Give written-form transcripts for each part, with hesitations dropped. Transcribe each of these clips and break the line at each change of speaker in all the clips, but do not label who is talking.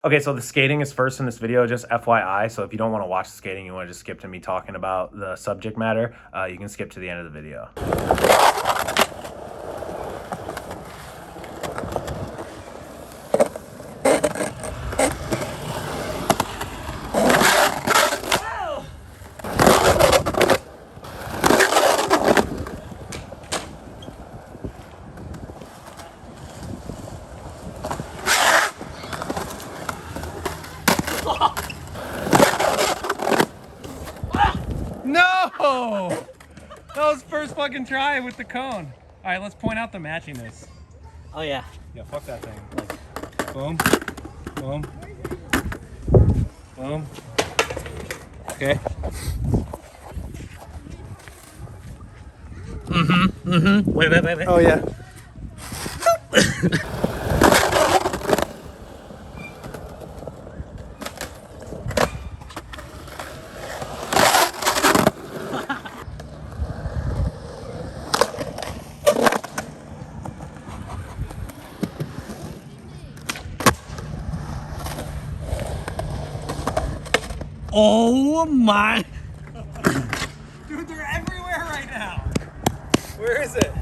Okay, so the skating is first in this video, just FYI. So if you don't want to watch the skating, you want to just skip to me talking about the subject matter, you can skip to the end of the video.
No! That was first fucking try with the cone. All right, let's point out the matchiness.
Oh yeah.
Yeah, fuck that thing. Like, boom, boom, boom. Okay.
Wait.
Oh yeah.
Oh my.
Dude, they're everywhere right now. Where is it?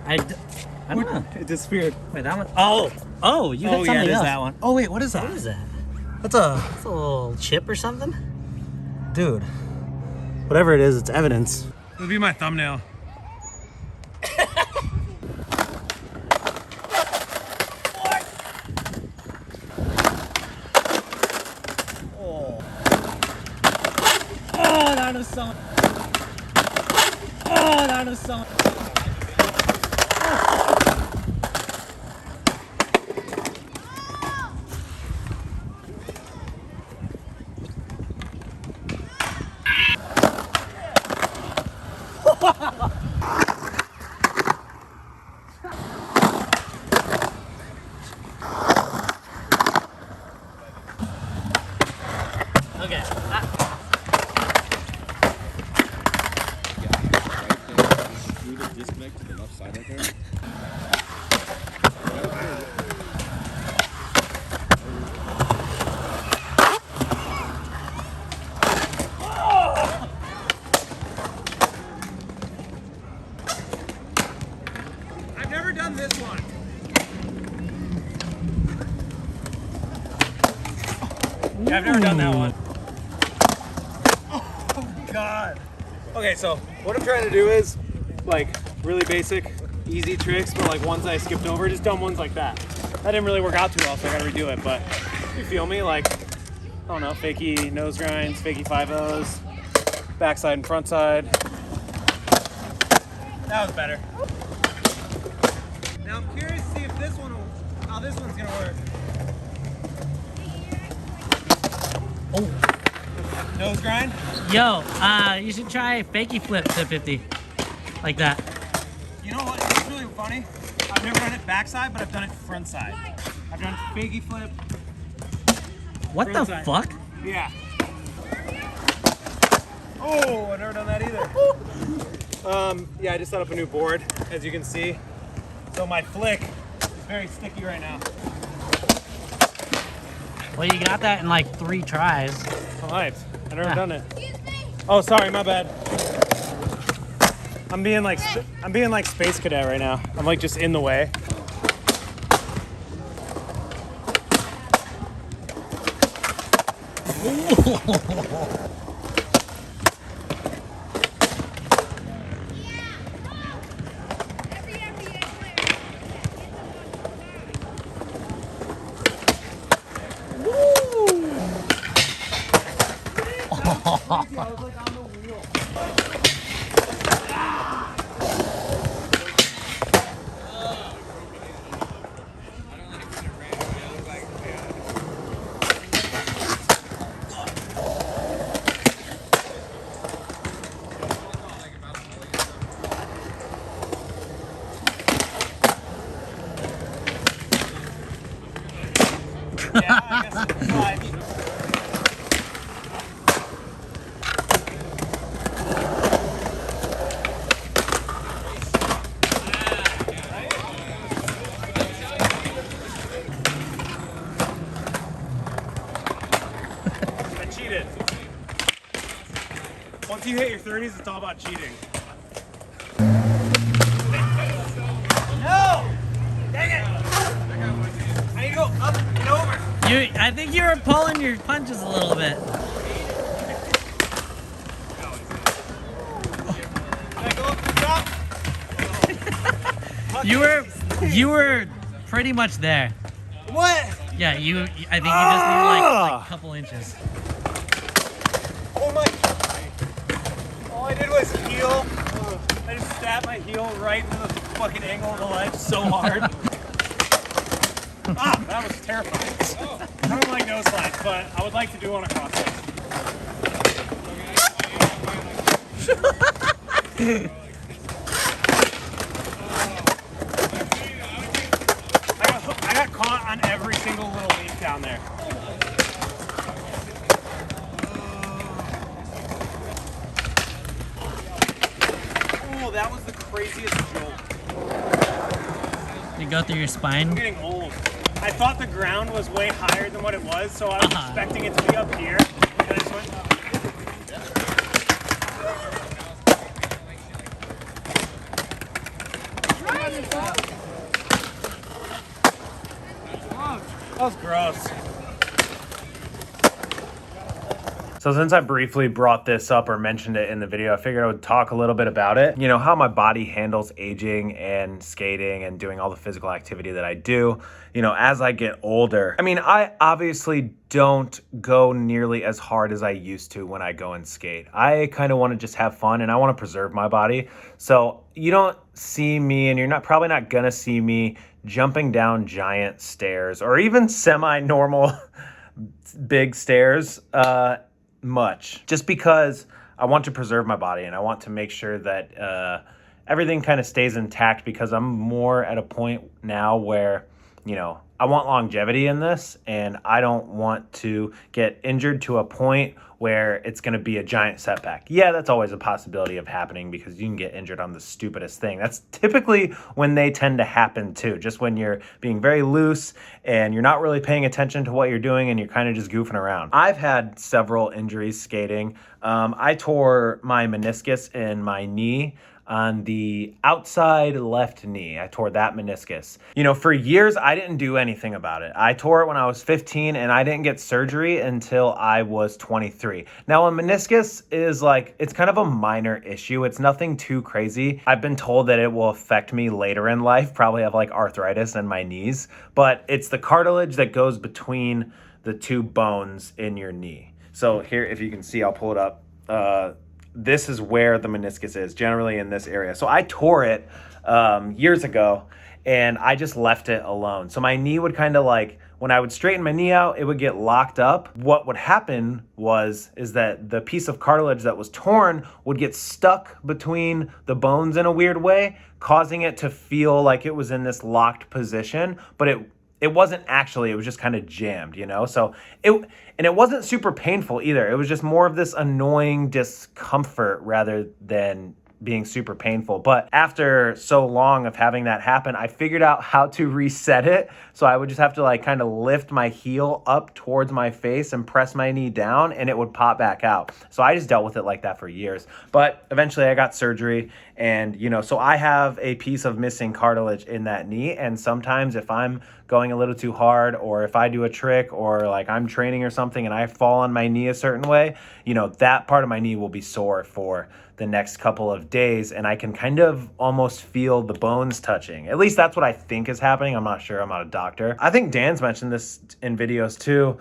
I don't know.
It disappeared.
Wait, that one. Oh, you got something
yeah, it is
else.
that one. Oh wait, what is that?
What is that?
That's a
It's a little chip or something.
dude. Whatever it is, it's evidence. It'll be my thumbnail.
Oh, that was so. Oh, that was so. Okay.
Do the disconnect to the left side right there.
I've never done this one. Yeah, I've never done that one. Oh God. Okay, so what I'm trying to do is like really basic, easy tricks, but like ones I skipped over, just dumb ones like that. That didn't really work out too well, so I gotta redo it. But you feel me? Like, I don't know, fakie nose grinds, fakie 5-0s, backside and front side. That was better. Now I'm curious to see if this one, how this one's gonna work.
Oh.
Nose grind?
Yo, you should try fakie flip to 50, like that.
You know what? It's really funny. I've never done it backside, but I've done it front side. I've done fakie flip.
What the
Front side.
fuck?
Yeah. Oh, I've never done that either. Yeah, I just set up a new board, as you can see. So my flick is very sticky right now.
Well, you got that in like 3 tries.
I'm hyped. I've never done it. Oh, sorry, my bad. I'm being like space cadet right now. I'm like just in the way. Yeah, I guess it's fine. cheated. Once you hit your 30s, it's all about cheating. No! Dang it! I need to go up and over.
I think you were pulling your punches a little bit.
Can I go up to the top?
You were pretty much there.
What?
Yeah, I think you just need like a couple inches.
Oh my! All I did was heel. I just stabbed my heel right into the fucking angle of the ledge so hard. That was terrifying. I don't like no slides, but I would like to do one across it. I got caught on every single little leaf down there. Oh, that was the craziest jolt.
You go through your
I'm
spine.
getting old. I thought the ground was way higher than what it was, so I was expecting it to be up here. And I just went up. That was gross.
So since I briefly brought this up or mentioned it in the video, I figured I would talk a little bit about it. You know, how my body handles aging and skating and doing all the physical activity that I do, you know, as I get older. I mean, I obviously don't go nearly as hard as I used to when I go and skate. I kind of want to just have fun and I want to preserve my body. So you don't see me, and you're probably not gonna see me jumping down giant stairs or even semi-normal big stairs much, just because I want to preserve my body and I want to make sure that everything kind of stays intact, because I'm more at a point now where, you know, I want longevity in this and I don't want to get injured to a point where it's going to be a giant setback. Yeah, that's always a possibility of happening, because you can get injured on the stupidest thing. That's typically when they tend to happen too, just when you're being very loose and you're not really paying attention to what you're doing and you're kind of just goofing around. I've had several injuries skating. I tore my meniscus in my knee on the outside left knee. I tore that meniscus. You know, for years, I didn't do anything about it. I tore it when I was 15 and I didn't get surgery until I was 23. Now, a meniscus is like, it's kind of a minor issue. It's nothing too crazy. I've been told that it will affect me later in life, probably have like arthritis in my knees, but it's the cartilage that goes between the two bones in your knee. So here, if you can see, I'll pull it up. This is where the meniscus is, generally in this area. So I tore it years ago and I just left it alone. So my knee would kind of like, when I would straighten my knee out, it would get locked up. What would happen is that the piece of cartilage that was torn would get stuck between the bones in a weird way, causing it to feel like it was in this locked position, but it wasn't actually, it was just kind of jammed, you know? So it wasn't super painful either. It was just more of this annoying discomfort rather than being super painful. But after so long of having that happen, I figured out how to reset it. So I would just have to like kind of lift my heel up towards my face and press my knee down and it would pop back out. So I just dealt with it like that for years. But eventually I got surgery and, you know, so I have a piece of missing cartilage in that knee. And sometimes if I'm going a little too hard, or if I do a trick, or like I'm training or something and I fall on my knee a certain way, you know, that part of my knee will be sore for the next couple of days, and I can kind of almost feel the bones touching. At least that's what I think is happening. I'm not sure. I'm not a doctor. I think Dan's mentioned this in videos too.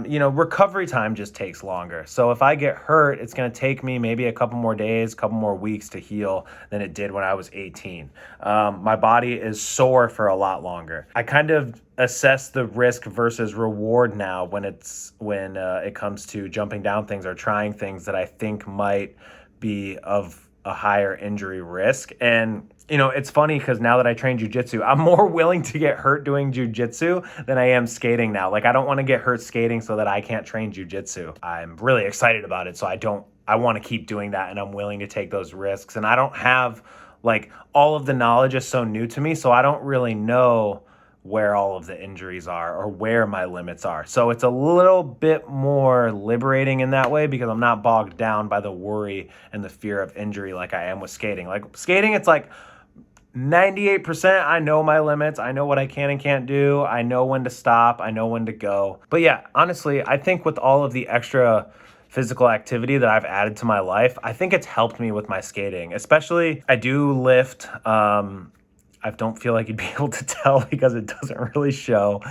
You know, recovery time just takes longer. So if I get hurt, it's going to take me maybe a couple more days, couple more weeks to heal than it did when I was 18. My body is sore for a lot longer. I kind of assess the risk versus reward now when it comes to jumping down things or trying things that I think might be of a higher injury risk. And you know, it's funny because now that I train jujitsu, I'm more willing to get hurt doing jujitsu than I am skating now. Like, I don't want to get hurt skating so that I can't train jujitsu. I'm really excited about it, so I want to keep doing that, and I'm willing to take those risks. And I don't have like all of the knowledge is so new to me, so I don't really know where all of the injuries are or where my limits are. So it's a little bit more liberating in that way because I'm not bogged down by the worry and the fear of injury like I am with skating. Like skating, it's like 98% I know my limits. I know what I can and can't do. I know when to stop. I know when to go. But yeah, honestly, I think with all of the extra physical activity that I've added to my life, I think it's helped me with my skating. Especially, I do lift. I don't feel like you'd be able to tell because it doesn't really show.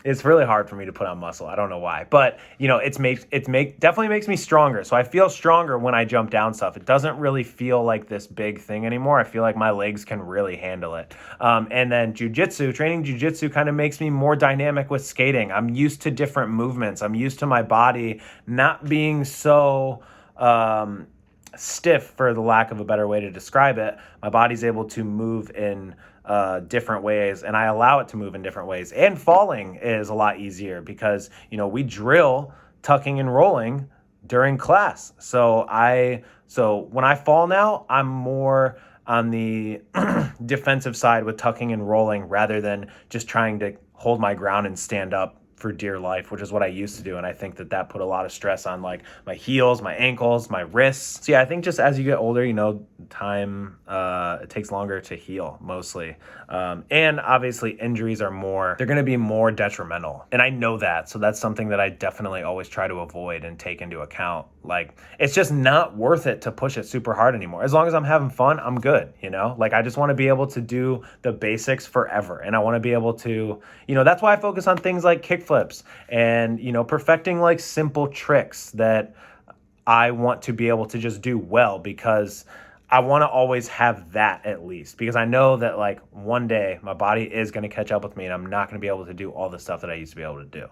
It's really hard for me to put on muscle. I don't know why, but you know, definitely makes me stronger. So I feel stronger when I jump down stuff. It doesn't really feel like this big thing anymore. I feel like my legs can really handle it. And then training jujitsu kind of makes me more dynamic with skating. I'm used to different movements. I'm used to my body not being so, stiff, for the lack of a better way to describe it. My body's able to move in different ways, and I allow it to move in different ways. And falling is a lot easier because, you know, we drill tucking and rolling during class. So when I fall now, I'm more on the defensive side with tucking and rolling rather than just trying to hold my ground and stand up for dear life, which is what I used to do. And I think that put a lot of stress on like my heels, my ankles, my wrists. So yeah, I think just as you get older, you know, time, it takes longer to heal mostly. And obviously injuries are they're going to be more detrimental. And I know that. So that's something that I definitely always try to avoid and take into account. Like, it's just not worth it to push it super hard anymore. As long as I'm having fun, I'm good, you know? Like, I just want to be able to do the basics forever. And I want to be able to, you know, that's why I focus on things like kickflips and, you know, perfecting like simple tricks that I want to be able to just do well, because I want to always have that at least, because I know that like one day my body is going to catch up with me and I'm not going to be able to do all the stuff that I used to be able to do.